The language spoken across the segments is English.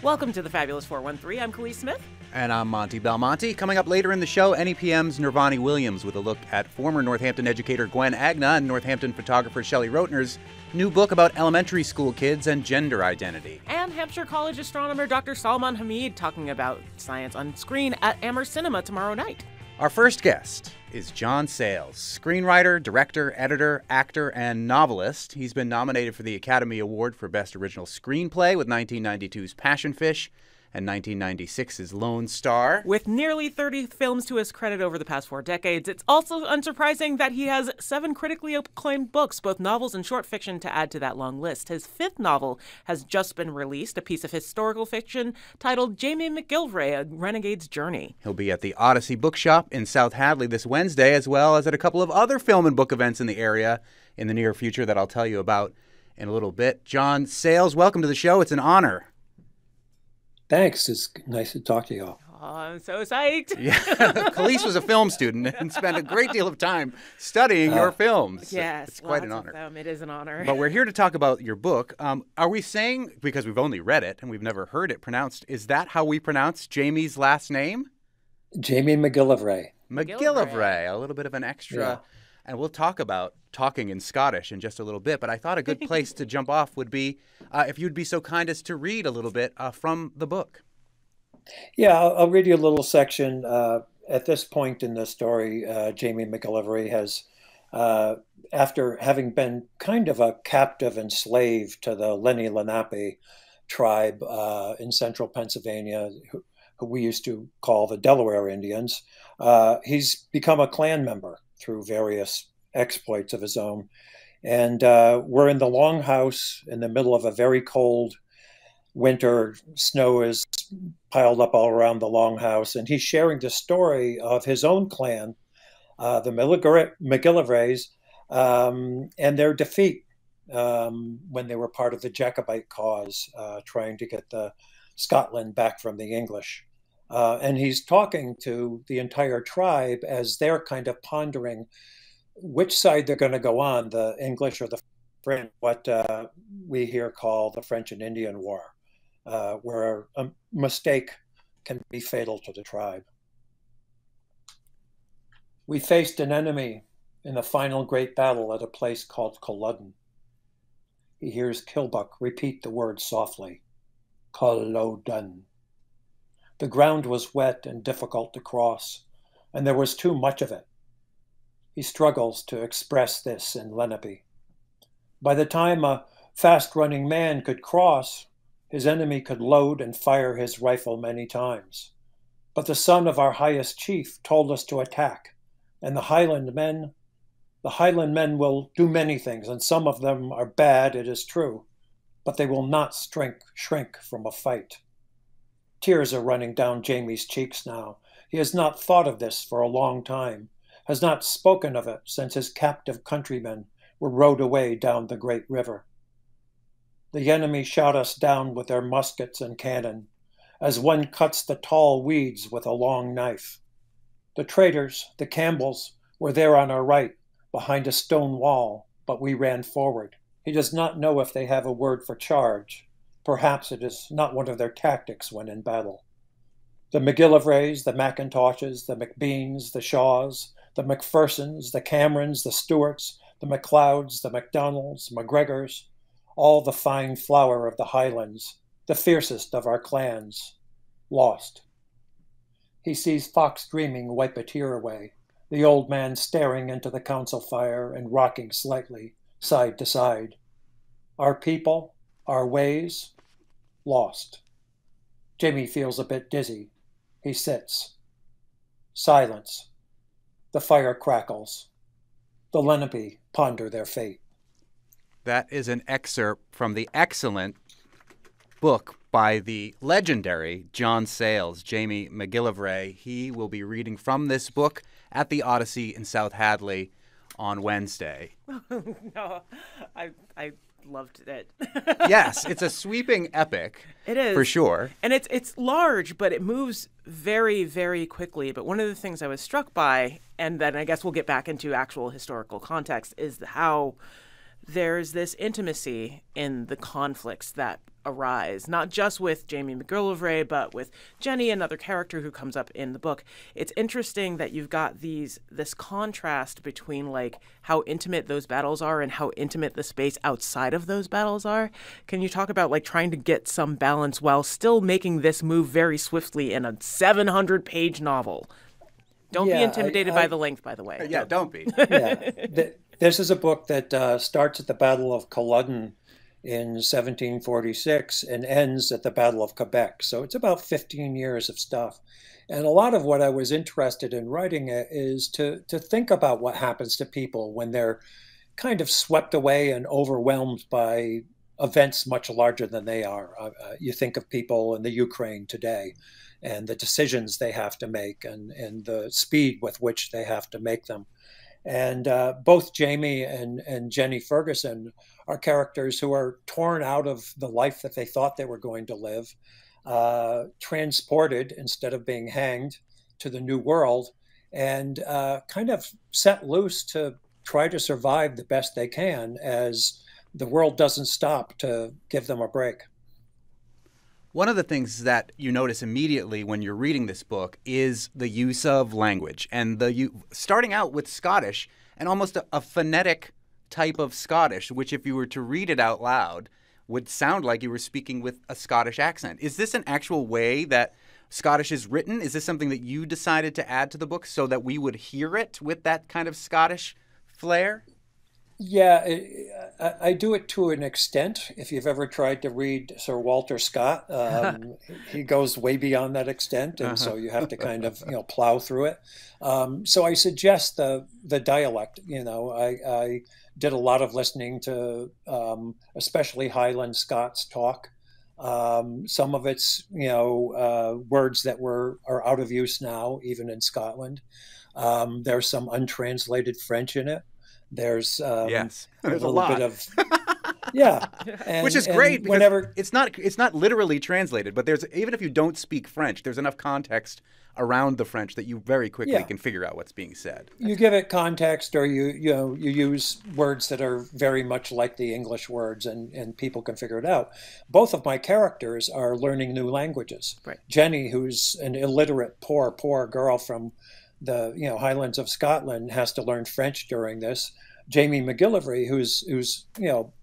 Welcome to the Fabulous 413. I'm Khalees Smith. And I'm Monte Belmonte. Coming up later in the show, NEPM's Nirvani Williams with a look at former Northampton educator Gwen Agna and Northampton photographer Shelley Rotner's new book about elementary school kids and gender identity. And Hampshire College astronomer Dr. Salman Hameed talking about science on screen at Amherst Cinema tomorrow night. Our first guest is John Sayles, screenwriter, director, editor, actor, and novelist. He's been nominated for the Academy Award for Best Original Screenplay with 1992's Passion Fish and 1996's Lone Star. With nearly 30 films to his credit over the past 4 decades, it's also unsurprising that he has 7 critically acclaimed books, both novels and short fiction, to add to that long list. His 5th novel has just been released, a piece of historical fiction titled Jamie MacGillivray, A Renegade's Journey. He'll be at the Odyssey Bookshop in South Hadley this Wednesday, as well as at a couple of other film and book events in the area in the near future that I'll tell you about in a little bit. John Sayles, welcome to the show. It's an honor. Thanks. It's nice to talk to you all. Oh, I'm so psyched. Yeah, Khalees was a film student and spent a great deal of time studying your films. Yes, it's quite an honor. It is an honor. But we're here to talk about your book. Are we saying, because we've only read it and we've never heard it pronounced, is that how we pronounce Jamie's last name? Jamie MacGillivray. MacGillivray, a little bit of an extra. Yeah. And we'll talk about talking in Scottish in just a little bit. But I thought a good place to jump off would be if you'd be so kind as to read a little bit from the book. Yeah, I'll read you a little section. At this point in the story, Jamie MacGillivray has, after having been kind of a captive and slave to the Lenni Lenape tribe in central Pennsylvania, who we used to call the Delaware Indians, he's become a Klan member through various exploits of his own. And we're in the longhouse in the middle of a very cold winter. Snow is piled up all around the longhouse. And he's sharing the story of his own clan, the MacGillivrays, and their defeat when they were part of the Jacobite cause, trying to get Scotland back from the English. And he's talking to the entire tribe as they're kind of pondering which side they're going to go on, the English or the French, what we here call the French and Indian War, where a mistake can be fatal to the tribe. We faced an enemy in the final great battle at a place called Culloden. He hears Kilbuck repeat the word softly, Culloden. The ground was wet and difficult to cross, and there was too much of it. He struggles to express this in Lenape. By the time a fast-running man could cross, his enemy could load and fire his rifle many times. But the son of our highest chief told us to attack, and the Highland men will do many things, and some of them are bad, it is true, but they will not shrink from a fight. Tears are running down Jamie's cheeks now. He has not thought of this for a long time, has not spoken of it since his captive countrymen were rowed away down the great river. The enemy shot us down with their muskets and cannon, as one cuts the tall weeds with a long knife. The traitors, the Campbells, were there on our right, behind a stone wall, but we ran forward. He does not know if they have a word for charge. Perhaps it is not one of their tactics when in battle. The MacGillivrays, the Macintoshes, the McBeans, the Shaws, the McPhersons, the Camerons, the Stewarts, the MacLeods, the MacDonalds, MacGregors, all the fine flower of the Highlands, the fiercest of our clans, lost. He sees Fox Dreaming wipe a tear away, the old man staring into the council fire and rocking slightly, side to side. Our people, our ways, lost. Jamie feels a bit dizzy. He sits. Silence. The fire crackles. The Lenape ponder their fate. That is an excerpt from the excellent book by the legendary John Sayles, Jamie MacGillivray. He will be reading from this book at the Odyssey in South Hadley on Wednesday. No, I loved it. Yes, it's a sweeping epic. It is. For sure. And it's large, but it moves very, very quickly. But one of the things I was struck by, and then I guess we'll get back into actual historical context, is how there's this intimacy in the conflicts that arise, not just with Jamie MacGillivray, but with Jenny, another character who comes up in the book. It's interesting that you've got this contrast between like how intimate those battles are and how intimate the space outside of those battles are. Can you talk about like trying to get some balance while still making this move very swiftly in a 700-page novel? Don't be intimidated by the length, by the way. Yeah, don't be. This is a book that starts at the Battle of Culloden in 1746 and ends at the Battle of Quebec. So it's about 15 years of stuff. And a lot of what I was interested in writing it is to think about what happens to people when they're kind of swept away and overwhelmed by events much larger than they are. You think of people in the Ukraine today and the decisions they have to make and the speed with which they have to make them. And both Jamie and Jenny Ferguson are characters who are torn out of the life that they thought they were going to live, transported instead of being hanged to the new world, and kind of set loose to try to survive the best they can as the world doesn't stop to give them a break. One of the things that you notice immediately when you're reading this book is the use of language, and starting out with Scottish and almost a phonetic type of Scottish, which if you were to read it out loud would sound like you were speaking with a Scottish accent. Is this an actual way that Scottish is written? Is this something that you decided to add to the book so that we would hear it with that kind of Scottish flair? Yeah, I do it to an extent. If you've ever tried to read Sir Walter Scott, he goes way beyond that extent, and so you have to kind of plow through it. So I suggest the dialect. I did a lot of listening to especially Highland Scots talk. Some of it's words that are out of use now, even in Scotland. There's some untranslated French in it. There's there's a little lot. bit of which is great because it's not literally translated, but there's, even if you don't speak French, there's enough context around the French that you very quickly can figure out what's being said. You give it context, or you use words that are very much like the English words, and people can figure it out. Both of my characters are learning new languages. Right. Jenny, who's an illiterate, poor girl from the Highlands of Scotland, has to learn French during this. Jamie MacGillivray, who's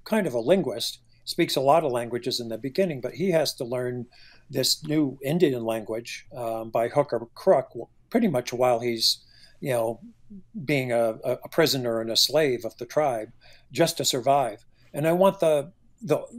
kind of a linguist, speaks a lot of languages in the beginning, but he has to learn this new Indian language by hook or crook, pretty much while he's being a prisoner and a slave of the tribe, just to survive. And I want the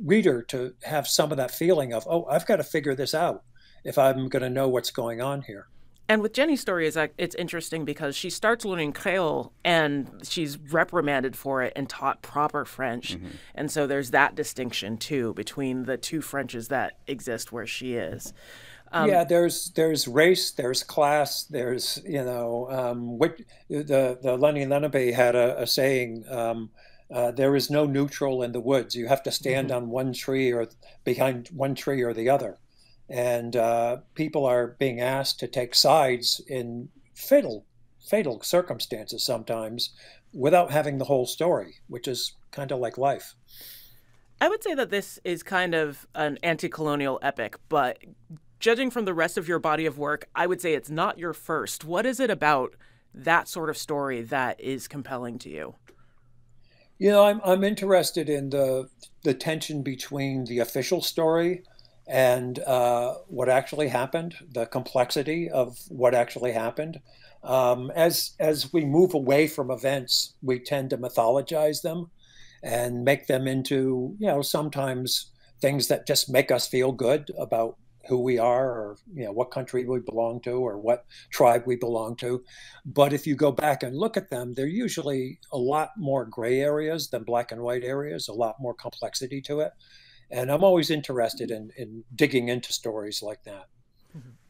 reader to have some of that feeling of, oh, I've got to figure this out if I'm going to know what's going on here. And with Jenny's story, it's interesting because she starts learning Creole and she's reprimanded for it and taught proper French. Mm-hmm. And so there's that distinction, too, between the two Frenches that exist where she is. There's race, there's class, there's, the Lenny Lenabe had a saying, there is no neutral in the woods. You have to stand on one tree or behind one tree or the other. And people are being asked to take sides in fatal circumstances sometimes without having the whole story, which is kind of like life. I would say that this is kind of an anti-colonial epic, but judging from the rest of your body of work, I would say it's not your first. What is it about that sort of story that is compelling to you? I'm interested in the tension between the official story and what actually happened, the complexity of what actually happened. As we move away from events, we tend to mythologize them and make them into, sometimes things that just make us feel good about who we are, or what country we belong to, or what tribe we belong to. But if you go back and look at them, they're usually a lot more gray areas than black and white areas, a lot more complexity to it. And I'm always interested in digging into stories like that.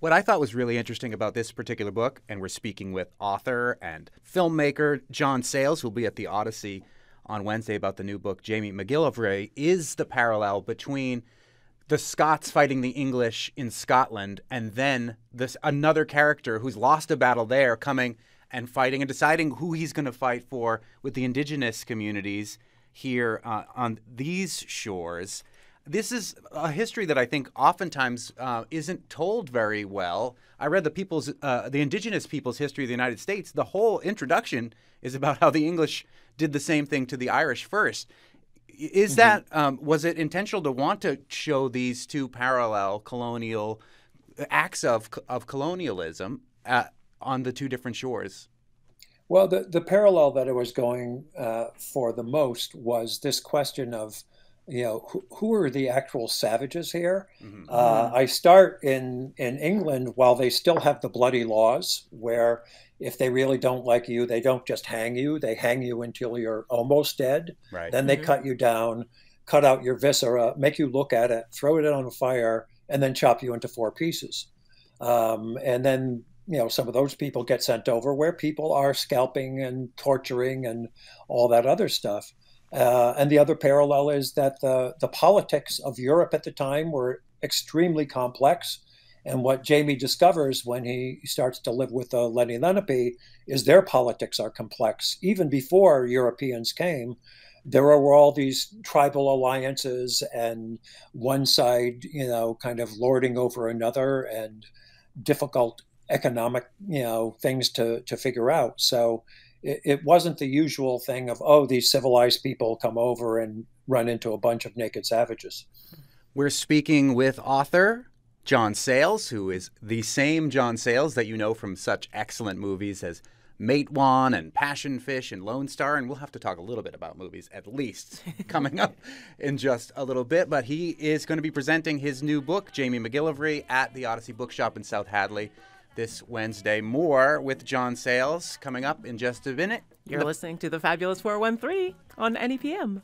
What I thought was really interesting about this particular book, and we're speaking with author and filmmaker John Sayles, who will be at the Odyssey on Wednesday about the new book, Jamie MacGillivray, is the parallel between the Scots fighting the English in Scotland and then another character who's lost a battle there coming and fighting and deciding who he's going to fight for with the indigenous communities here on these shores. this is a history that I think oftentimes isn't told very well. I read the indigenous people's history of the United States. The whole introduction is about how the English did the same thing to the Irish first. Is that was it intentional to want to show these two parallel colonial acts of colonialism on the two different shores? Well, the parallel that I was going for the most was this question of, who are the actual savages here? I start in England while they still have the bloody laws, where if they really don't like you, they don't just hang you; they hang you until you're almost dead. Right. Then they cut you down, cut out your viscera, make you look at it, throw it on a fire, and then chop you into 4 pieces. And then some of those people get sent over where people are scalping and torturing and all that other stuff. And the other parallel is that the politics of Europe at the time were extremely complex. And what Jamie discovers when he starts to live with Lenni Lenape is their politics are complex. Even before Europeans came, there were all these tribal alliances and one side, kind of lording over another, and difficult economic, things to figure out. So it wasn't the usual thing of, these civilized people come over and run into a bunch of naked savages. We're speaking with author John Sayles, who is the same John Sayles that you know from such excellent movies as Matewan and Passion Fish and Lone Star. And we'll have to talk a little bit about movies, at least, coming up in just a little bit. But he is going to be presenting his new book, Jamie MacGillivray, at the Odyssey Bookshop in South Hadley this Wednesday. More with John Sayles coming up in just a minute. You're listening to The Fabulous 413 on NEPM.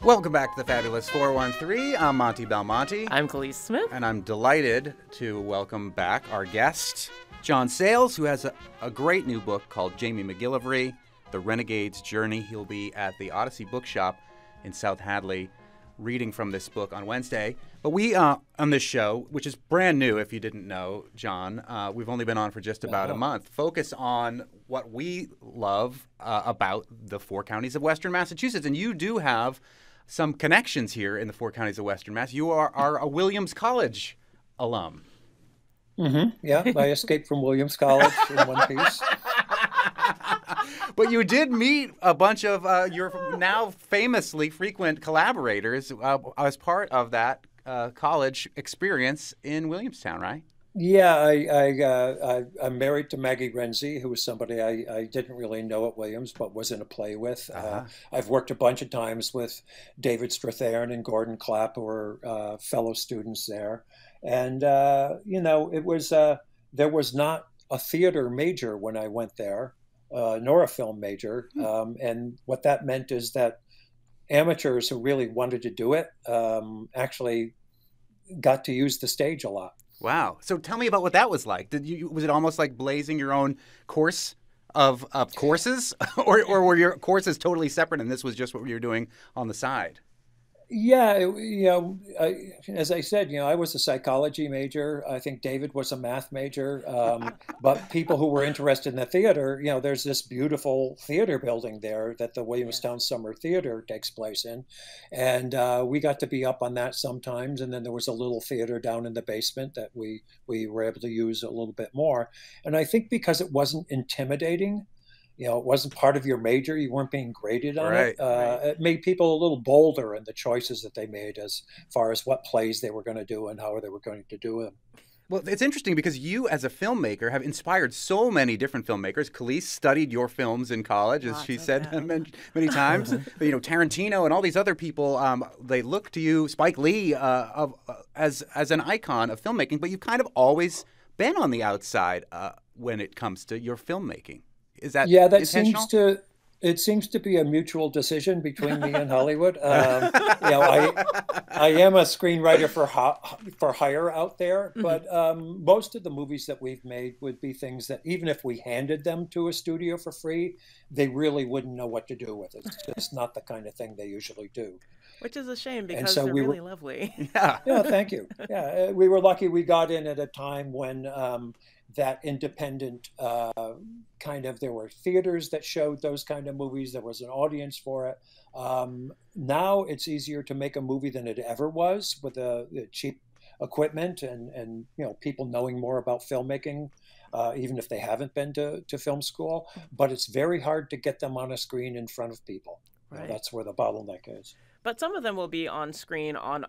Welcome back to the Fabulous 413. I'm Monte Belmonte. I'm Khalees Smith. And I'm delighted to welcome back our guest, John Sayles, who has a great new book called Jamie MacGillivray, The Renegade's Journey. He'll be at the Odyssey Bookshop in South Hadley reading from this book on Wednesday. But we, on this show, which is brand new if you didn't know, John, we've only been on for just about a month, focus on what we love about the 4 counties of Western Massachusetts. And you do have some connections here in the 4 counties of Western Mass. You are a Williams College alum. Yeah, I escaped from Williams College in one piece. But you did meet a bunch of your now famously frequent collaborators as part of that college experience in Williamstown, right? Yeah, I'm married to Maggie Renzi, who was somebody I didn't really know at Williams, but was in a play with. I've worked a bunch of times with David Strathairn and Gordon Clapp, who were fellow students there. And, it was there was not a theater major when I went there, nor a film major. And what that meant is that amateurs who really wanted to do it actually got to use the stage a lot. Wow. So tell me about what that was like. Was it almost like blazing your own course of courses? or were your courses totally separate and this was just what you were doing on the side? Yeah, as I said, I was a psychology major. I think David was a math major. But people who were interested in the theater, there's this beautiful theater building there that the Williamstown Summer Theater takes place in. And we got to be up on that sometimes. And then there was a little theater down in the basement that we were able to use a little bit more. And I think because it wasn't intimidating, it wasn't part of your major. You weren't being graded on it. It made people a little bolder in the choices that they made as far as what plays they were going to do and how they were going to do them. Well, it's interesting because you, as a filmmaker, have inspired so many different filmmakers. Khalees studied your films in college, as she said many times. Tarantino and all these other people, they look to you, Spike Lee, as an icon of filmmaking. But you've kind of always been on the outside when it comes to your filmmaking. Is that that intentional? It seems to be a mutual decision between me and Hollywood. I am a screenwriter for hire out there, but most of the movies that we've made would be things that even if we handed them to a studio for free, they really wouldn't know what to do with it. It's just not the kind of thing they usually do. Which is a shame because they're really lovely. Yeah. Yeah, thank you. Yeah, we were lucky we got in at a time when that independent there were theaters that showed those kind of movies. There was an audience for it. Now it's easier to make a movie than it ever was with the cheap equipment and people knowing more about filmmaking, even if they haven't been to film school. But it's very hard to get them on a screen in front of people. Right. That's where the bottleneck is. But some of them will be on screen on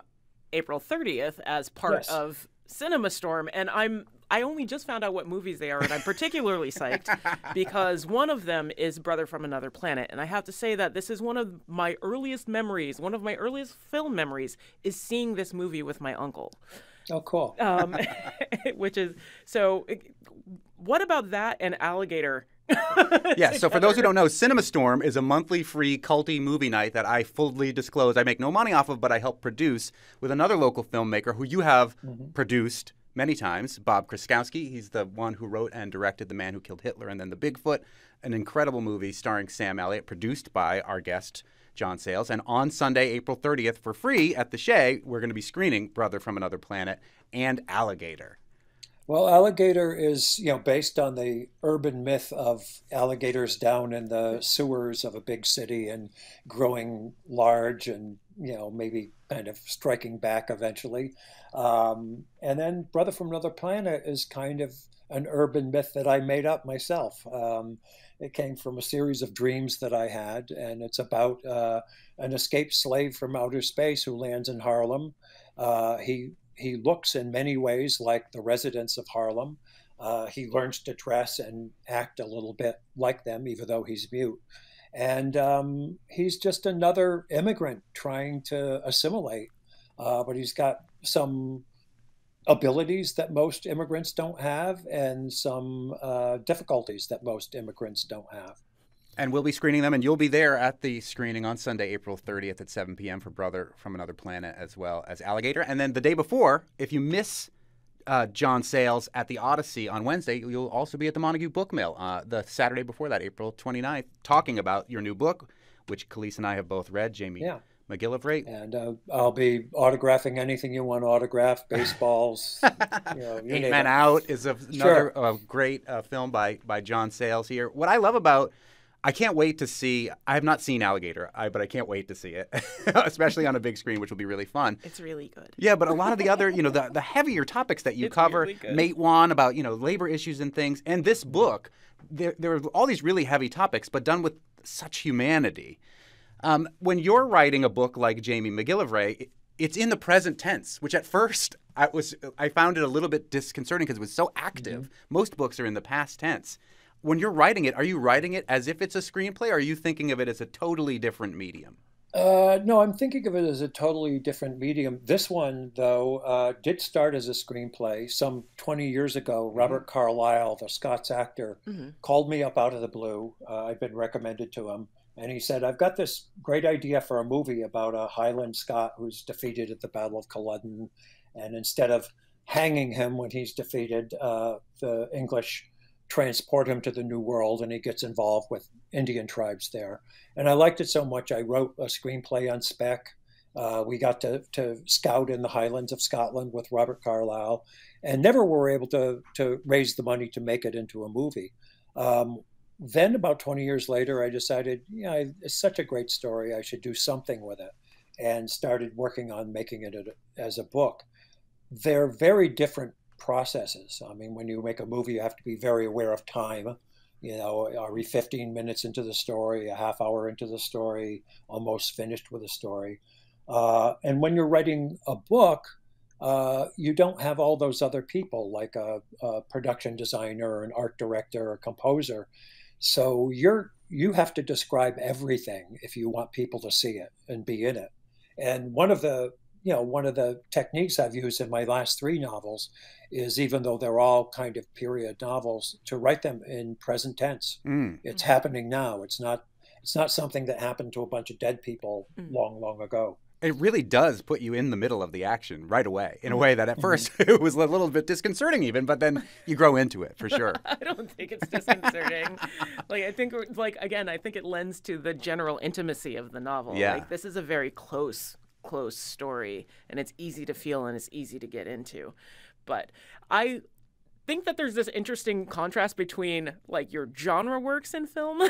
April 30th as part of Cinema Storm, and I only just found out what movies they are, and I'm particularly psyched because one of them is Brother from Another Planet, and I have to say that this is one of my earliest memories, one of my earliest film memories, is seeing this movie with my uncle. Oh, cool. Which is, so what about that and Alligator? Yeah, so for those who don't know, Cinema Storm is a monthly free culty movie night that I fully disclose I make no money off of, but I help produce with another local filmmaker who you have produced many times, Bob Kraskowski. He's the one who wrote and directed The Man Who Killed Hitler and then The Bigfoot, an incredible movie starring Sam Elliott, produced by our guest, John Sayles. And on Sunday, April 30th, for free at the Shea, we're going to be screening Brother from Another Planet and Alligator. Well, Alligator is, based on the urban myth of alligators down in the sewers of a big city and growing large and, maybe kind of striking back eventually. And then Brother from Another Planet is kind of an urban myth that I made up myself. It came from a series of dreams that I had, and it's about an escaped slave from outer space who lands in Harlem. He looks in many ways like the residents of Harlem. He learns to dress and act a little bit like them, even though he's mute. And he's just another immigrant trying to assimilate. But he's got some abilities that most immigrants don't have and some difficulties that most immigrants don't have. And we'll be screening them, and you'll be there at the screening on Sunday, April 30th at 7 p.m. for Brother from Another Planet as well as Alligator. And then the day before, if you miss John Sayles at the Odyssey on Wednesday, you'll also be at the Montague Book Mill the Saturday before that, April 29th, talking about your new book, which Khalees and I have both read, Jamie MacGillivray. And I'll be autographing anything you want autographed, baseballs. Eight Men Out is another great film by John Sayles here. What I love about I can't wait to see. I have not seen Alligator, but I can't wait to see it, especially on a big screen, which will be really fun. It's really good. Yeah, but a lot of the other, the heavier topics that you cover, really Mate One, about, labor issues and things, and this book, there are all these really heavy topics, but done with such humanity. When you're writing a book like Jamie MacGillivray, it's in the present tense, which at first I found it a little bit disconcerting because it was so active. Most books are in the past tense. When you're writing it, are you writing it as if it's a screenplay, or are you thinking of it as a totally different medium? No, I'm thinking of it as a totally different medium. This one, though, did start as a screenplay. Some 20 years ago, Robert Carlyle, the Scots actor, called me up out of the blue. I'd been recommended to him. And he said, I've got this great idea for a movie about a Highland Scot who's defeated at the Battle of Culloden. And instead of hanging him when he's defeated, the English transport him to the New World, and he gets involved with Indian tribes there. And I liked it so much, I wrote a screenplay on spec. We got to scout in the Highlands of Scotland with Robert Carlyle, and never were able to raise the money to make it into a movie. Then about 20 years later, I decided, it's such a great story, I should do something with it, and started working on making it as a book. They're very different processes. I mean, when you make a movie, you have to be very aware of time. Are we 15 minutes into the story, a half hour into the story, almost finished with a story? And when you're writing a book, you don't have all those other people like a production designer, or an art director, or a composer. So you have to describe everything if you want people to see it and be in it. And one of the techniques I've used in my last 3 novels is, even though they're all kind of period novels, to write them in present tense. It's happening now. It's not It's not something that happened to a bunch of dead people long, long ago. It really does put you in the middle of the action right away, in a way that at first it was a little bit disconcerting even, but then you grow into it for sure. I don't think it's disconcerting. I think it lends to the general intimacy of the novel. Yeah. Like, this is a very close story, and it's easy to feel and it's easy to get into. But I think that there's this interesting contrast between like your genre works in film,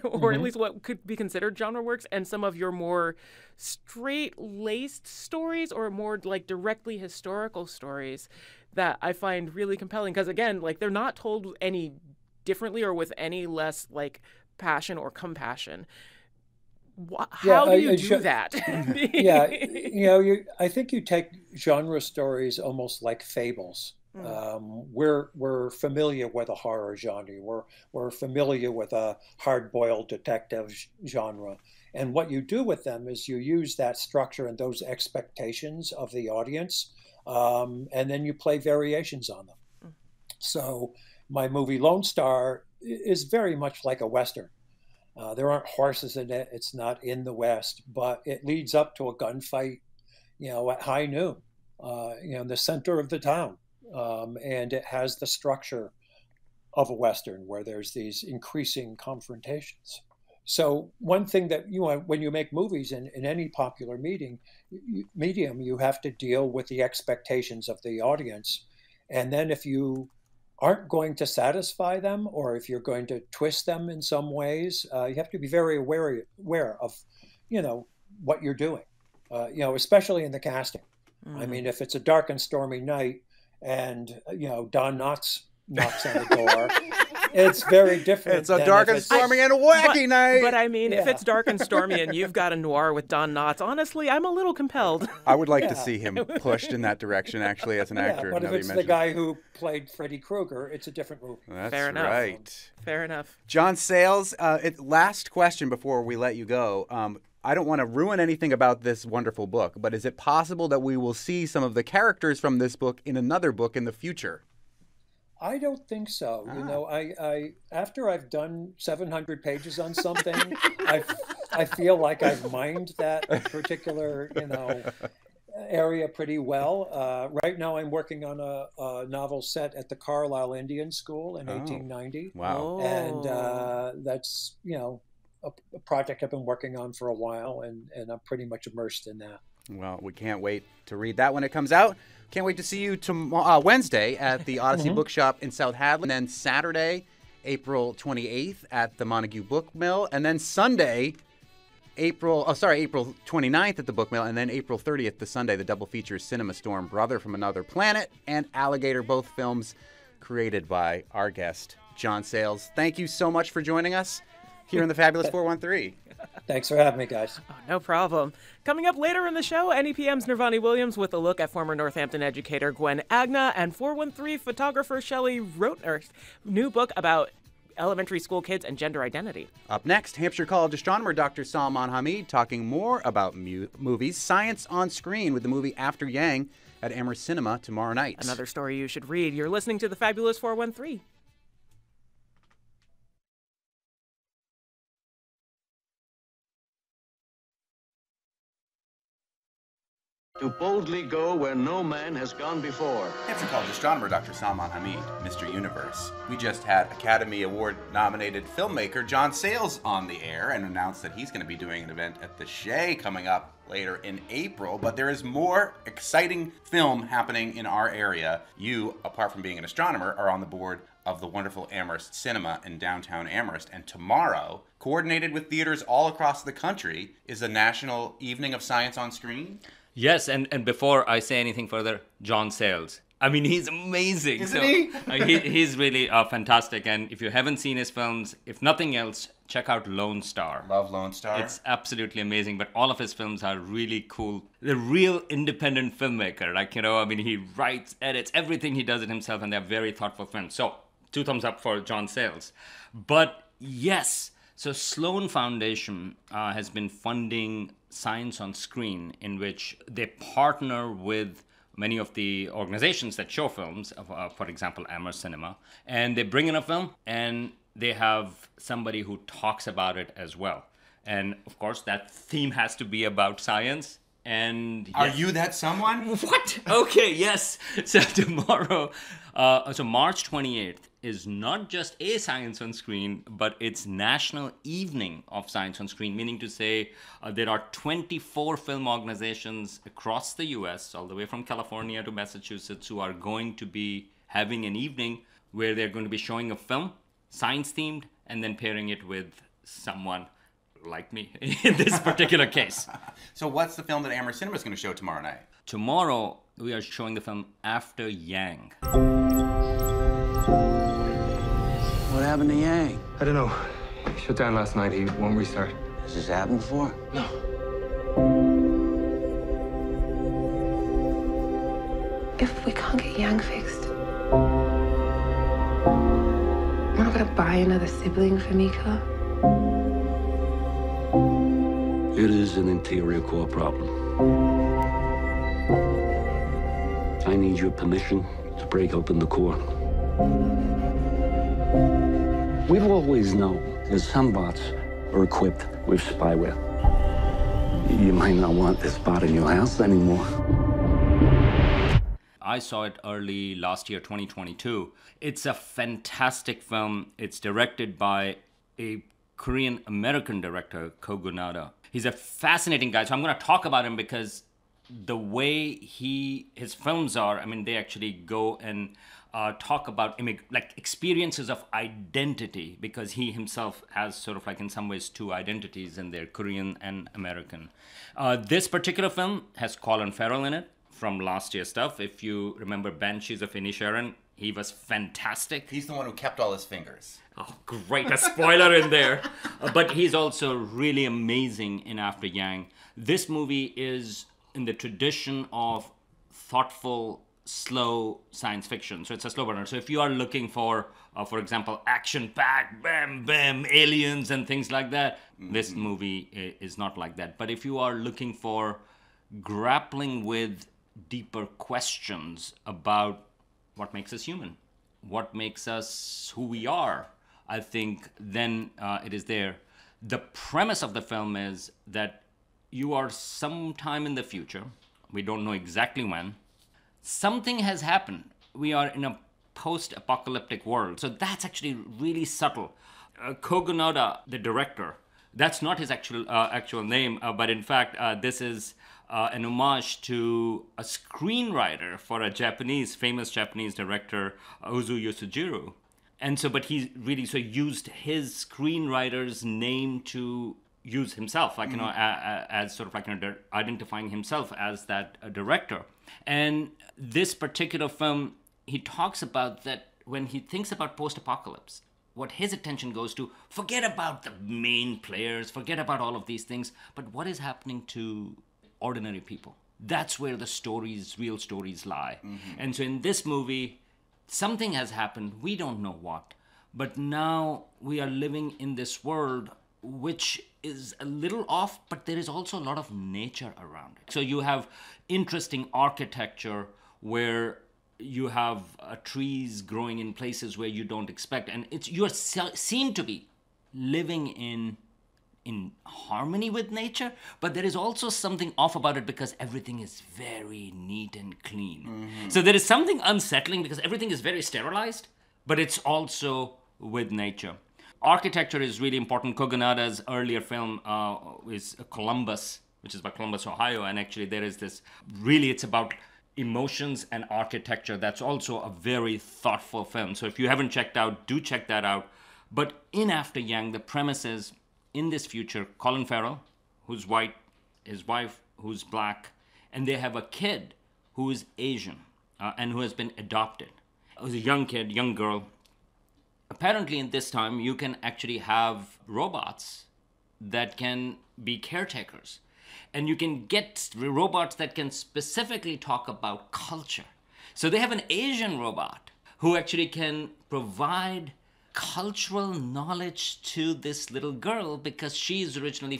or at least what could be considered genre works, and some of your more straight-laced stories or more like directly historical stories that I find really compelling. Because again, like, they're not told any differently or with any less like passion or compassion. How do you do that? Yeah, I think you take genre stories almost like fables. We're familiar with a horror genre. We're familiar with a hard-boiled detective genre. And what you do with them is you use that structure and those expectations of the audience, and then you play variations on them. So my movie Lone Star is very much like a Western. There aren't horses in it. It's not in the West, but it leads up to a gunfight, at high noon, in the center of the town. And it has the structure of a Western where there's these increasing confrontations. So one thing that when you make movies in any popular medium, you have to deal with the expectations of the audience. And then if you aren't going to satisfy them, or if you're going to twist them in some ways, you have to be very aware of, what you're doing, especially in the casting. I mean, if it's a dark and stormy night, and Don Knotts knocks on the door, it's very different. It's a dark and stormy and a wacky night. But I mean, if it's dark and stormy and you've got a noir with Don Knotts, honestly, I'm a little compelled. I would like to see him pushed in that direction, actually, as an actor. But if it's the guy wwho played Freddy Krueger, it's a different movie. That's Fair enough. Right. Fair enough. John Sayles, last question before we let you go. I don't want to ruin anything about this wonderful book, but is it possible that we will see some of the characters from this book in another book in the future? I don't think so. I after I've done 700 pages on something, I feel like I've mined that particular, area pretty well. Right now I'm working on a novel set at the Carlisle Indian School in 1890. Wow. And that's, a project I've been working on for a while, and I'm pretty much immersed in that. Well, we can't wait to read that when it comes out. Can't wait to see you Wednesday at the Odyssey Bookshop in South Hadley, and then Saturday, April 28th at the Montague Book Mill, and then Sunday, April 29th at the Book Mill, and then April 30th, the Sunday, the double features Cinema Storm, Brother from Another Planet, and Alligator, both films created by our guest, John Sayles. Thank you so much for joining us here in the Fabulous 413. Thanks for having me, guys. Oh, no problem. Coming up later in the show, NEPM's Nirvani Williams with a look at former Northampton educator Gwen Agna and 413 photographer Shelley Rotner's new book about elementary school kids and gender identity. Up next, Hampshire College astronomer Dr. Salman Hameed talking more about movies, science on screen with the movie After Yang at Amherst Cinema tomorrow night. Another story you should read. You're listening to the Fabulous 413. To boldly go where no man has gone before. Hampshire College astronomer Dr. Salman Hameed, Mr. Universe. We just had Academy Award nominated filmmaker John Sayles on the air and announced that he's going to be doing an event at the Shea coming up later in April, but there is more exciting film happening in our area. You, apart from being an astronomer, are on the board of the wonderful Amherst Cinema in downtown Amherst, and tomorrow, coordinated with theaters all across the country, is a National Evening of Science on Screen. Yes, and before I say anything further, John Sayles. I mean, he's amazing. Isn't he? He's really fantastic. And if you haven't seen his films, if nothing else, check out Lone Star. Love Lone Star. It's absolutely amazing. But all of his films are really cool. The real independent filmmaker. He writes, edits, everything he does it himself. And they're very thoughtful films. So 2 thumbs up for John Sayles. But yes, so Sloan Foundation has been funding Science on Screen, in which they partner with many of the organizations that show films, for example, Amherst Cinema, and they bring in a film and they have somebody who talks about it as well. And of course, that theme has to be about science. And Are you that someone? What? Okay, yes. So tomorrow, so March 28th is not just a Science on Screen, but it's National Evening of Science on Screen, meaning to say there are 24 film organizations across the US, all the way from California to Massachusetts, who are going to be having an evening where they're going to be showing a film, science-themed, and then pairing it with someone like me in this particular case. So what's the film that Amherst Cinema is going to show tomorrow night? Tomorrow, we are showing the film After Yang. What happened to Yang? I don't know. He shut down last night. He won't restart. Has this happened before? No. If we can't get Yang fixed, we're not gonna buy another sibling for Mika. It is an interior core problem. I need your permission to break open the core. We've always known that some bots are equipped with spyware. You might not want this bot in your house anymore. I saw it early last year, 2022. It's a fantastic film. It's directed by a Korean-American director, Ko Gun-ada. He's a fascinating guy. So I'm going to talk about him because the way his films are, I mean, they actually go and talk about experiences of identity, because he himself has sort of like in some ways two identities, and they're Korean and American. This particular film has Colin Farrell in it from last year's stuff. If you remember Banshees of Inisherin, he was fantastic. He's the one who kept all his fingers. Oh, great, a spoiler in there. But he's also really amazing in After Yang. This movie is in the tradition of thoughtful, slow science fiction. So it's a slow burner. So if you are looking for example, action-packed, bam, bam, aliens and things like that, this movie is not like that. But if you are looking for grappling with deeper questions about what makes us human, what makes us who we are, I think then it is there. The premise of the film is that you are sometime in the future, we don't know exactly when, something has happened. We are in a post-apocalyptic world. So that's actually really subtle. Ko Gun-ada, the director, that's not his actual name, but in fact, this is an homage to a screenwriter for a famous Japanese director, Ozu Yosujiro. And so, but he really used his screenwriter's name to use himself, like, as sort of like identifying himself as that director. And this particular film, he talks about that when he thinks about post-apocalypse, what his attention goes to, forget about the main players, forget about all of these things, but what is happening to ordinary people? That's where the real stories lie. And so in this movie, something has happened, we don't know what, but now we are living in this world which is a little off, but there is also a lot of nature around it. So you have interesting architecture where you have trees growing in places where you don't expect, and you seem to be living in harmony with nature, but there is also something off about it because everything is very neat and clean. So there is something unsettling because everything is very sterilized, but it's also with nature. Architecture is really important. Ko Gun-ada's earlier film is Columbus, which is about Columbus, Ohio, and actually there is this, really it's about emotions and architecture. That's also a very thoughtful film. So if you haven't checked out, do check that out. But in After Yang, the premise is, in this future, Colin Farrell, who's white, his wife, who's black, and they have a kid who is Asian and who has been adopted. Who's a young kid, young girl. Apparently, in this time, you can actually have robots that can be caretakers. And you can get robots that can specifically talk about culture. So they have an Asian robot who actually can provide cultural knowledge to this little girl because she is originally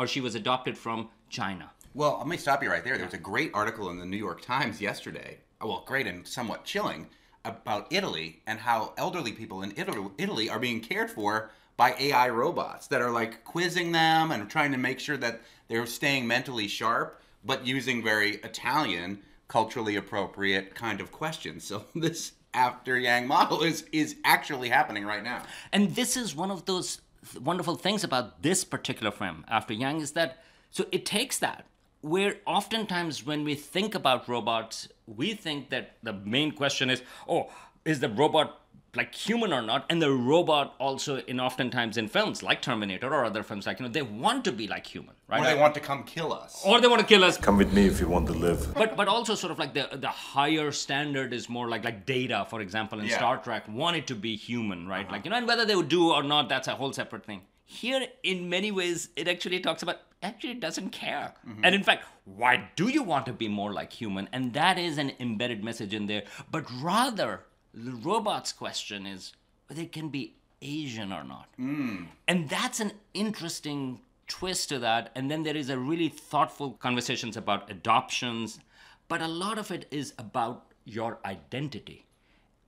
she was adopted from China. Well, let me stop you right there. There was a great article in the New York Times yesterday, well, great and somewhat chilling, about Italy and how elderly people in Italy are being cared for by AI robots that are like quizzing them and trying to make sure that they're staying mentally sharp, but using very Italian, culturally appropriate kind of questions. So this after Yang model is actually happening right now. And this is one of those wonderful things about this particular film, After Yang, is that, so it takes that, where oftentimes when we think about robots, we think that the main question is, oh, is the robot like human or not? And the robot also oftentimes in films like Terminator or other films like, they want to be like human, right? Or they want to come kill us. Or they want to kill us. Come with me if you want to live. But also sort of like the higher standard is more like Data, for example, in Star Trek, wanted to be human, right? Like, and whether they would do or not, that's a whole separate thing. Here, in many ways, it actually talks about, actually doesn't care. And in fact, why do you want to be more like human? And that is an embedded message in there. But rather, the robot's question is whether it can be Asian or not. And that's an interesting twist to that. And then there is a really thoughtful conversations about adoptions. But a lot of it is about your identity.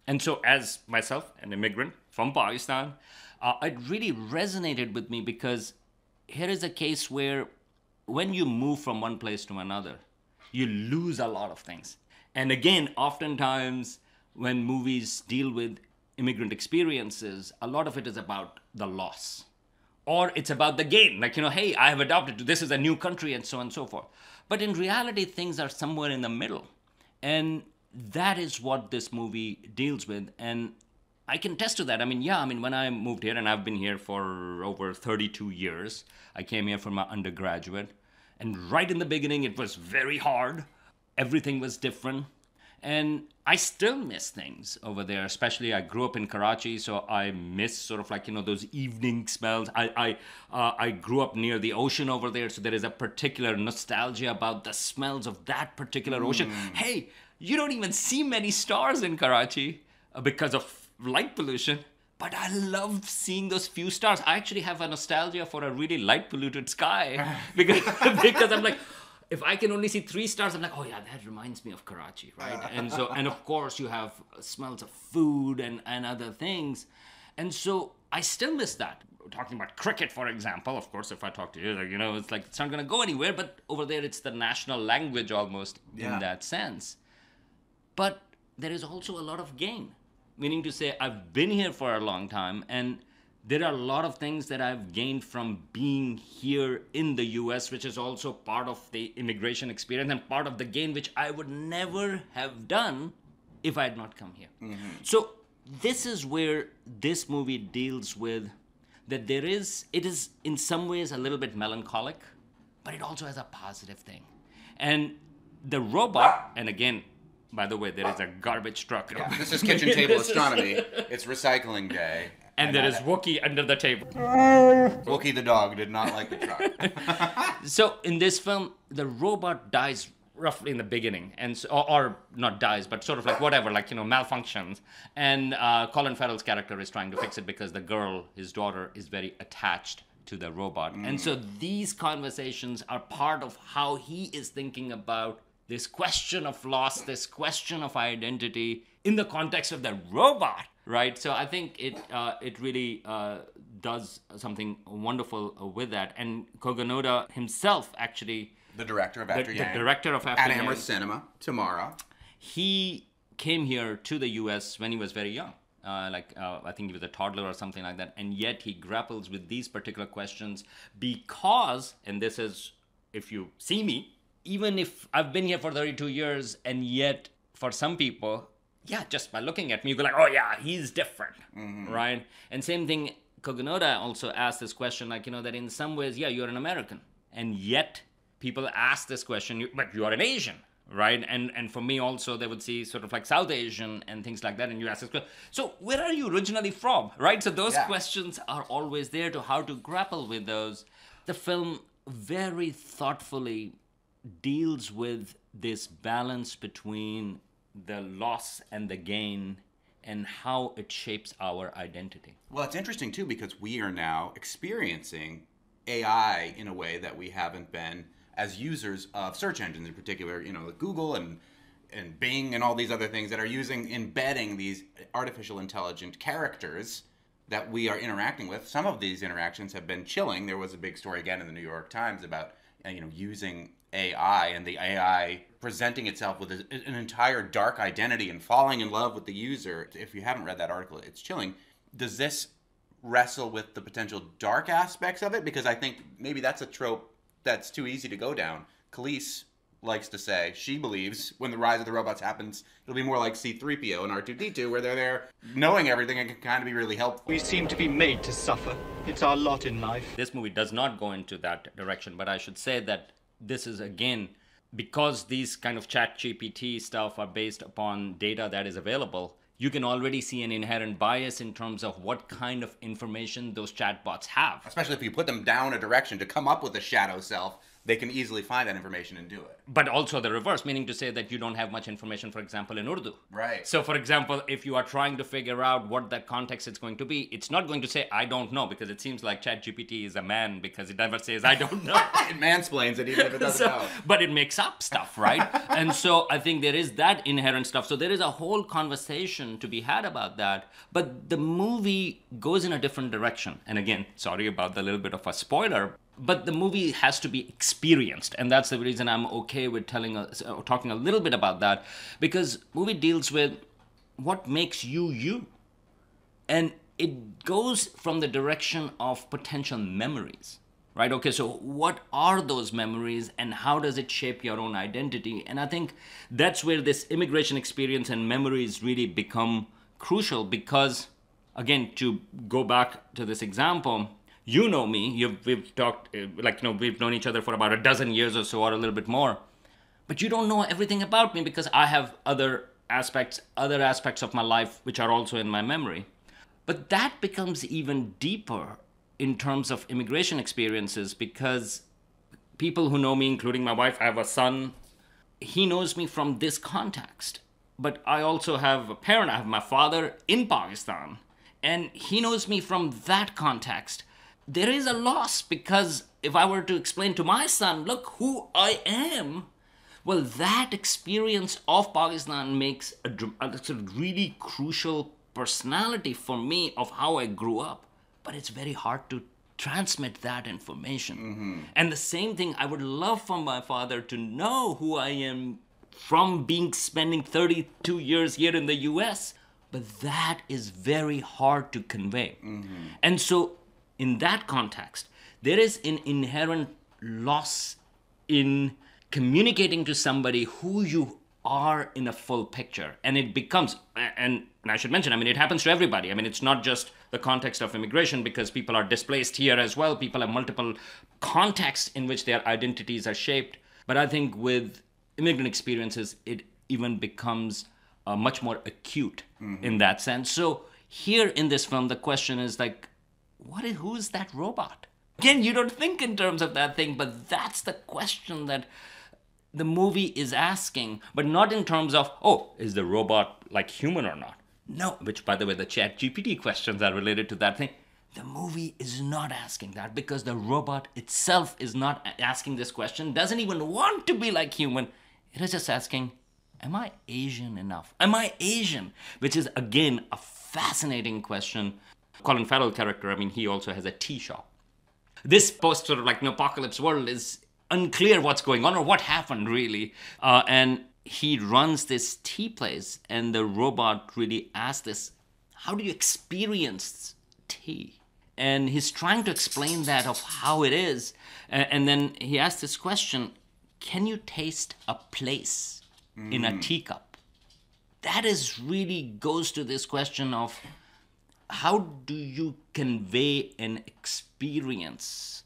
And so as myself, an immigrant from Pakistan, it really resonated with me because here is a case where when you move from one place to another, you lose a lot of things. And again, oftentimes when movies deal with immigrant experiences, a lot of it is about the loss. Or it's about the gain, like, hey, I have adopted, this is a new country and so on and so forth. But in reality, things are somewhere in the middle. And that is what this movie deals with. And I can attest to that. When I moved here, and I've been here for over 32 years, I came here for my undergraduate. And right in the beginning, it was very hard. Everything was different. And I still miss things over there, especially I grew up in Karachi, so I miss sort of like, those evening smells. I grew up near the ocean over there, so there is a particular nostalgia about the smells of that particular ocean. Hey, you don't even see many stars in Karachi because of light pollution, but I love seeing those few stars. I actually have a nostalgia for a really light polluted sky because I'm like, if I can only see 3 stars, I'm like, oh yeah, that reminds me of Karachi, right? And so, and of course you have smells of food and other things. And so I still miss that. Talking about cricket, for example, of course, if I talk to you, it's like, it's not going to go anywhere, but over there it's the national language almost in that sense. But there is also a lot of gain. Meaning to say, I've been here for a long time, and there are a lot of things that I've gained from being here in the US, which is also part of the immigration experience and part of the gain, which I would never have done if I had not come here. So this is where this movie deals with that it is in some ways a little bit melancholic, but it also has a positive thing. And the robot, and again, by the way, there is a garbage truck. Yeah, this is kitchen table astronomy. It's recycling day. And there is Wookiee under the table. Wookiee the dog did not like the truck. So in this film, the robot dies roughly in the beginning, and so, or not dies, but sort of like whatever, like, malfunctions. And Colin Farrell's character is trying to fix it because the girl, his daughter, is very attached to the robot. And so these conversations are part of how he is thinking about this question of loss, this question of identity in the context of the robot, right? So I think it really does something wonderful with that. And Kogonoda himself, actually, the director of After Yang, the director of After at Yang, Amherst Cinema tomorrow. He came here to the U.S. when he was very young. I think he was a toddler or something like that. And yet he grapples with these particular questions because, and this is, if you see me, even if I've been here for 32 years, and yet for some people, just by looking at me, you go like, oh yeah, he's different, right? And same thing, Kogonoda also asked this question, like, that in some ways, you're an American. And yet people ask this question, but you are an Asian, right? And for me also, they would see sort of like South Asian and things like that, and you ask this question, so where are you originally from, right? So those questions are always there to how to grapple with those. The film very thoughtfully deals with this balance between the loss and the gain and how it shapes our identity. Well, it's interesting too because we are now experiencing AI in a way that we haven't been as users of search engines in particular, like Google and Bing and all these other things that are embedding these artificial intelligent characters that we are interacting with. Some of these interactions have been chilling. There was a big story again in the New York Times about using AI and the AI presenting itself with an entire dark identity and falling in love with the user. If you haven't read that article, it's chilling. Does this wrestle with the potential dark aspects of it? Because I think maybe that's a trope that's too easy to go down. Khalees likes to say she believes when the rise of the robots happens, it'll be more like C-3PO and R2-D2, where they're there knowing everything and can kind of be really helpful. We seem to be made to suffer. It's our lot in life. This movie does not go into that direction, but I should say that this is, again, because these kind of ChatGPT stuff are based upon data that is available, you can already see an inherent bias in terms of what kind of information those chatbots have. Especially if you put them down a direction to come up with a shadow self, they can easily find that information and do it. But also the reverse, meaning to say that you don't have much information, for example, in Urdu. Right. So, for example, if you are trying to figure out what that context is going to be, it's not going to say, I don't know, because it seems like ChatGPT is a man, because it never says, I don't know. It mansplains it, even if it doesn't know. But it makes up stuff, right? And so I think there is that inherent stuff. So there is a whole conversation to be had about that. But the movie goes in a different direction. And again, sorry about the little bit of a spoiler, but the movie has to be experienced, and that's the reason I'm okay with talking a little bit about that, because movie deals with what makes you you, and it goes from the direction of potential memories, right? Okay, so what are those memories, and how does it shape your own identity? And I think that's where this immigration experience and memories really become crucial, because, again, to go back to this example, you know me, we've talked, we've known each other for about a dozen years or so, or a little bit more. But you don't know everything about me, because I have other aspects of my life which are also in my memory. But that becomes even deeper in terms of immigration experiences, because people who know me, including my wife, I have a son, he knows me from this context. But I also have a parent, I have my father in Pakistan, and he knows me from that context. There is a loss, because if I were to explain to my son, look who I am, well, that experience of Pakistan makes a really crucial personality for me of how I grew up. But it's very hard to transmit that information. Mm-hmm. And the same thing, I would love for my father to know who I am from spending 32 years here in the US. But that is very hard to convey. Mm-hmm. And so, in that context, there is an inherent loss in communicating to somebody who you are in a full picture. And it becomes, and I should mention, it happens to everybody. It's not just the context of immigration, because people are displaced here as well. People have multiple contexts in which their identities are shaped. But I think with immigrant experiences, it even becomes much more acute in that sense. So here in this film, the question is like, who is that robot? Again, you don't think in terms of that thing, but that's the question that the movie is asking, but not in terms of, is the robot like human or not? No, which, by the way, the ChatGPT questions are related to that thing. The movie is not asking that, because the robot itself is not asking this question, doesn't even want to be like human. It is just asking, am I Asian enough? Am I Asian? Which is, again, a fascinating question. Colin Farrell character, he also has a tea shop. This post sort of like an apocalypse world is unclear what's going on or what happened really. And he runs this tea place, and the robot really asks this, how do you experience tea? And he's trying to explain that of how it is. And then he asks this question, can you taste a place in a teacup? That is really goes to this question of, how do you convey an experience,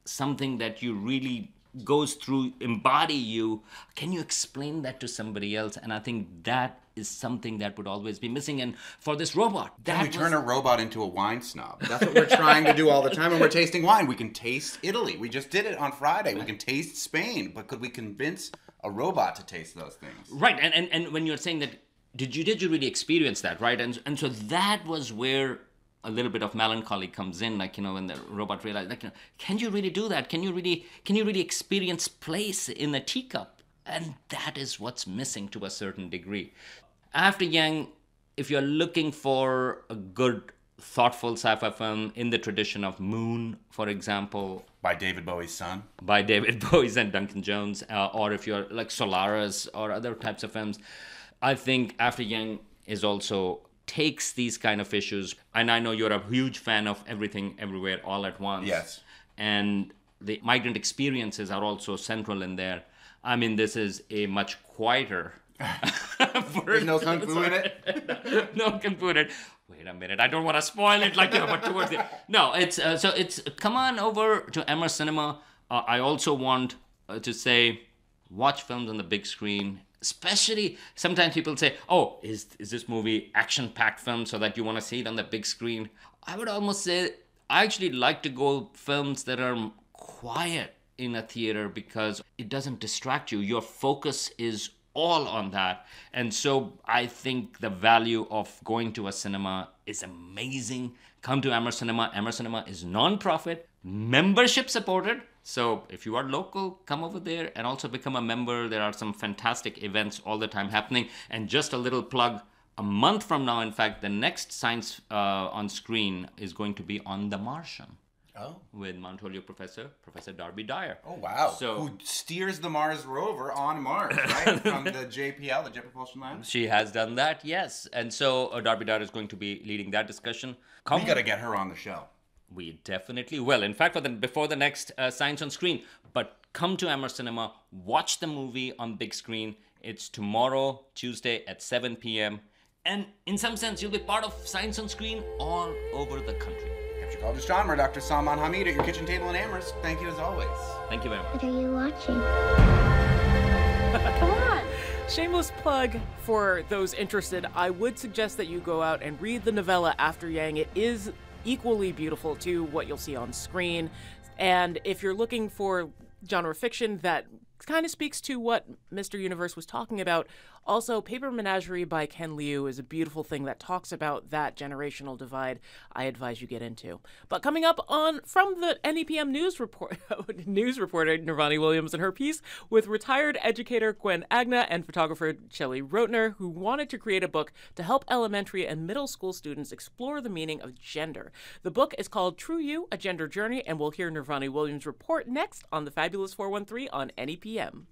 something that you really goes through, embody you? Can you explain that to somebody else? And I think that is something that would always be missing. And for this robot, can we turn a robot into a wine snob? That's what we're trying to do all the time when we're tasting wine. We can taste Italy. We just did it on Friday. We can taste Spain. But could we convince a robot to taste those things? Right. And when you're saying that, did you really experience that, right? And so that was where a little bit of melancholy comes in, when the robot realized, can you really do that? Can you really experience place in a teacup? And that is what's missing to a certain degree. After Yang, if you're looking for a good thoughtful sci-fi film in the tradition of Moon, for example. By David Bowie's son. By David Bowie's and Duncan Jones, or if you're like Solaris or other types of films. I think After Yang is also takes these kind of issues. And I know you're a huge fan of Everything Everywhere All at Once. Yes. And the migrant experiences are also central in there. I mean, this is a much quieter There's no kung fu in it? No kung fu in it. Wait a minute, I don't want to spoil it, like, but towards the... No, it's, come on over to Amherst Cinema. I also want to say, watch films on the big screen. Especially, sometimes people say, oh, is this movie action-packed film so that you want to see it on the big screen? I would almost say, I actually like to go films that are quiet in a theater because it doesn't distract you. Your focus is all on that. And so I think the value of going to a cinema is amazing. Come to Amherst Cinema. Amherst Cinema is non-profit, membership supported. So if you are local, come over there and also become a member. There are some fantastic events all the time happening. And just a little plug, a month from now, in fact, the next Science on Screen is going to be on The Martian. Oh. With Mount Holyoke Professor Darby Dyer. Oh, wow. So, who steers the Mars rover on Mars, right? From the JPL, the Jet Propulsion Lab? She has done that, yes. And so Darby Dyer is going to be leading that discussion. We got to get her on the show. We definitely will. In fact, before the next Science on Screen. But come to Amherst Cinema, watch the movie on big screen. It's tomorrow, Tuesday at 7 p.m. And in some sense, you'll be part of Science on Screen all over the country. Egyptologist astronomer Dr. Salman Hameed at your kitchen table in Amherst. Thank you as always. Thank you very much. What are you watching? Come on. Shameless plug for those interested. I would suggest that you go out and read the novella After Yang. It is equally beautiful to what you'll see on screen. And if you're looking for genre fiction that kind of speaks to what Mr. Universe was talking about, also Paper Menagerie by Ken Liu is a beautiful thing that talks about that generational divide I advise you get into. But coming up from the NEPM news reporter Nirvani Williams and her piece with retired educator Gwen Agna and photographer Shelley Rotner, who wanted to create a book to help elementary and middle school students explore the meaning of gender. The book is called True You, A Gender Journey, and we'll hear Nirvani Williams report next on the Fabulous 413 on NEPM.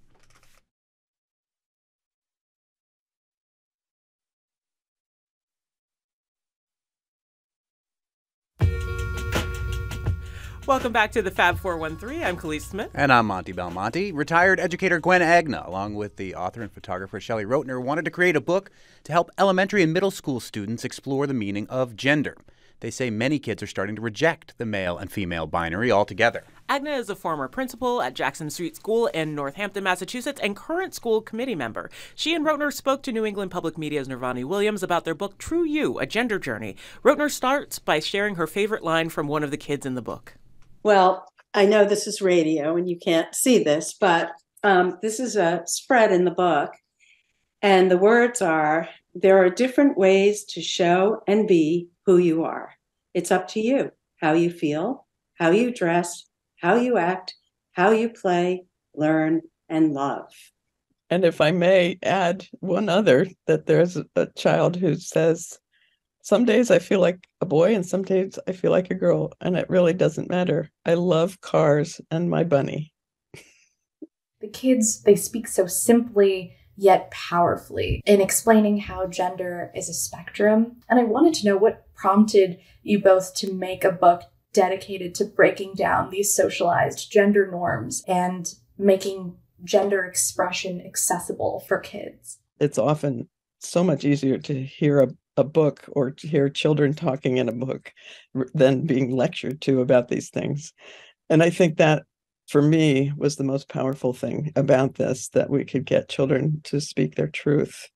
Welcome back to the Fab 413. I'm Khalees Smith. And I'm Monte Belmonte. Retired educator Gwen Agna, along with the author and photographer Shelley Rotner, wanted to create a book to help elementary and middle school students explore the meaning of gender. They say many kids are starting to reject the male and female binary altogether. Agna is a former principal at Jackson Street School in Northampton, Massachusetts, and current school committee member. She and Rotner spoke to New England Public Media's Nirvani Williams about their book, True You, A Gender Journey. Rotner starts by sharing her favorite line from one of the kids in the book. Well, I know this is radio and you can't see this, but this is a spread in the book. And the words are, there are different ways to show and be who you are. It's up to you, how you feel, how you dress, how you act, how you play, learn, and love. And if I may add one other, that there's a child who says, some days I feel like a boy and some days I feel like a girl, and it really doesn't matter. I love cars and my bunny. The kids, they speak so simply yet powerfully in explaining how gender is a spectrum. And I wanted to know what prompted you both to make a book dedicated to breaking down these socialized gender norms and making gender expression accessible for kids. It's often so much easier to hear a book or to hear children talking in a book than being lectured to about these things. And I think that, for me, was the most powerful thing about this, that we could get children to speak their truth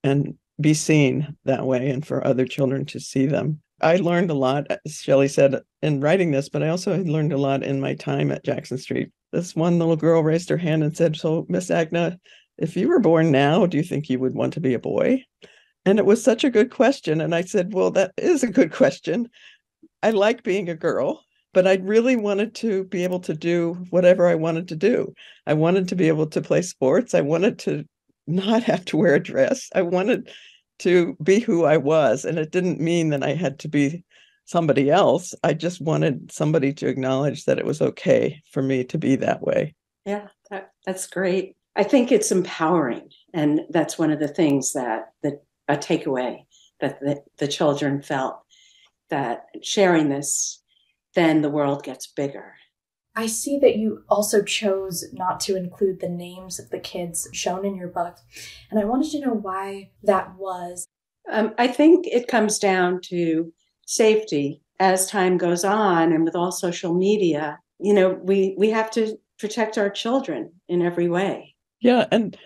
and be seen that way, and for other children to see them. I learned a lot, as Shelley said, in writing this, but I also had learned a lot in my time at Jackson Street. This one little girl raised her hand and said, so, Miss Agna, if you were born now, do you think you would want to be a boy? And it was such a good question. And I said, well, that is a good question. I like being a girl, but I really wanted to be able to do whatever I wanted to do. I wanted to be able to play sports. I wanted to not have to wear a dress. I wanted to be who I was. And it didn't mean that I had to be somebody else. I just wanted somebody to acknowledge that it was okay for me to be that way. Yeah, that's great. I think it's empowering. And that's one of the things that a takeaway that the children felt, that sharing this, then the world gets bigger. I see that you also chose not to include the names of the kids shown in your book. And I wanted to know why that was. I think it comes down to safety. As time goes on, and with all social media, we have to protect our children in every way. Yeah, and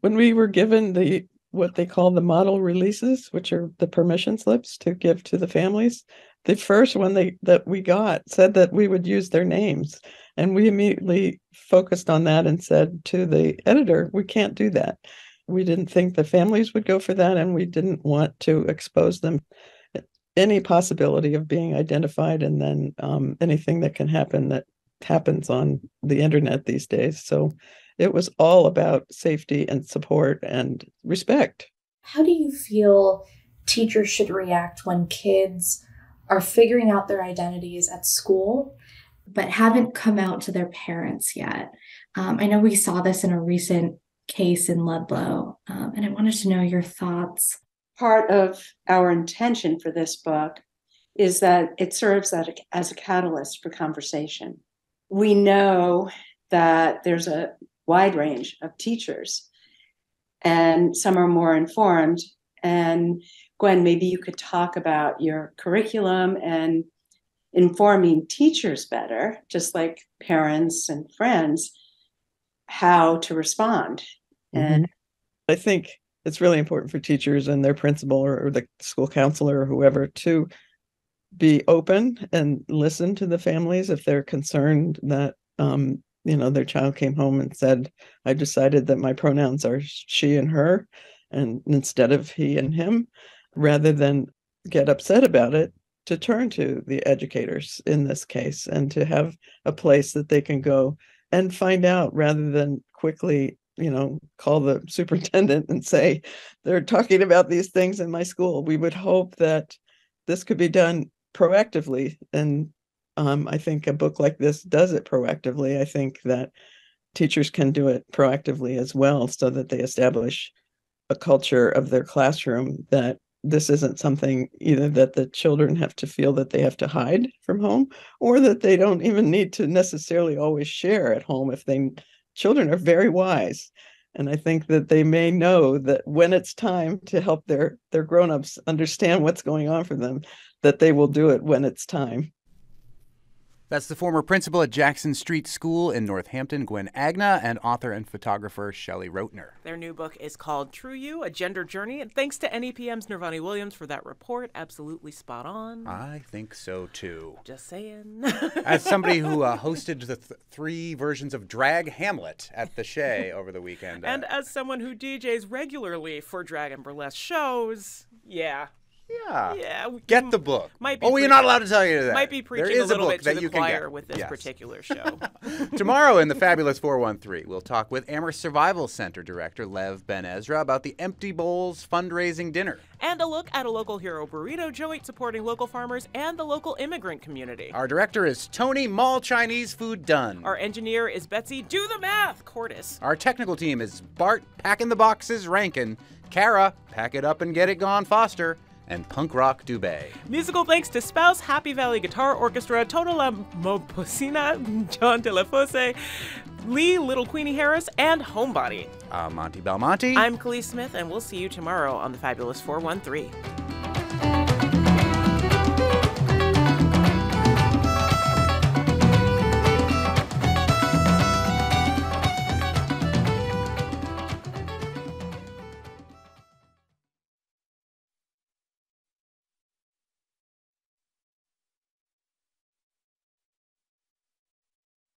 when we were given what they call the model releases, which are the permission slips to give to the families, the first one that we got said that we would use their names. And we immediately focused on that and said to the editor, we can't do that. We didn't think the families would go for that, and we didn't want to expose them any possibility of being identified, and then anything that can happen that happens on the internet these days. So it was all about safety and support and respect. How do you feel teachers should react when kids are figuring out their identities at school, but haven't come out to their parents yet? I know we saw this in a recent case in Ludlow, and I wanted to know your thoughts. Part of our intention for this book is that it serves as a catalyst for conversation. We know that there's a wide range of teachers, and some are more informed. And Gwen, maybe you could talk about your curriculum and informing teachers better, just like parents and friends, how to respond. Mm-hmm. And I think it's really important for teachers and their principal or the school counselor or whoever to be open and listen to the families if they're concerned that their child came home and said, I decided that my pronouns are she and her, and instead of he and him, rather than get upset about it, to turn to the educators in this case and to have a place that they can go and find out, rather than quickly call the superintendent and say, they're talking about these things in my school. We would hope that this could be done proactively. And I think a book like this does it proactively. I think that teachers can do it proactively as well, so that they establish a culture of their classroom that this isn't something either that the children have to feel that they have to hide from home, or that they don't even need to necessarily always share at home. Children are very wise. And I think that they may know that when it's time to help their grown-ups understand what's going on for them, that they will do it when it's time. That's the former principal at Jackson Street School in Northampton, Gwen Agna, and author and photographer Shelley Rotner. Their new book is called True You, A Gender Journey. And thanks to NEPM's Nirvani Williams for that report. Absolutely spot on. I think so, too. Just saying. As somebody who hosted the three versions of Drag Hamlet at the Shea over the weekend. And as someone who DJs regularly for drag and burlesque shows, yeah. Yeah. Get the book. We're not allowed to tell you that. Might be preaching a little bit to the choir with this particular show. Tomorrow in the Fabulous 413, we'll talk with Amherst Survival Center Director Lev Ben Ezra about the Empty Bowls fundraising dinner. And a look at a local hero burrito joint supporting local farmers and the local immigrant community. Our director is Tony Mall Chinese Food Done. Our engineer is Betsy Do the Math Cortis. Our technical team is Bart Packing the Boxes Rankin, Kara Pack It Up and Get It Gone Foster, and Punk Rock Dubé. Musical thanks to Spouse, Happy Valley Guitar Orchestra, Toto La Moposina, John De La Fosse, Lee, Little Queenie Harris, and Homebody. Monte Belmonte. I'm Khalees Smith, and we'll see you tomorrow on the Fabulous 413.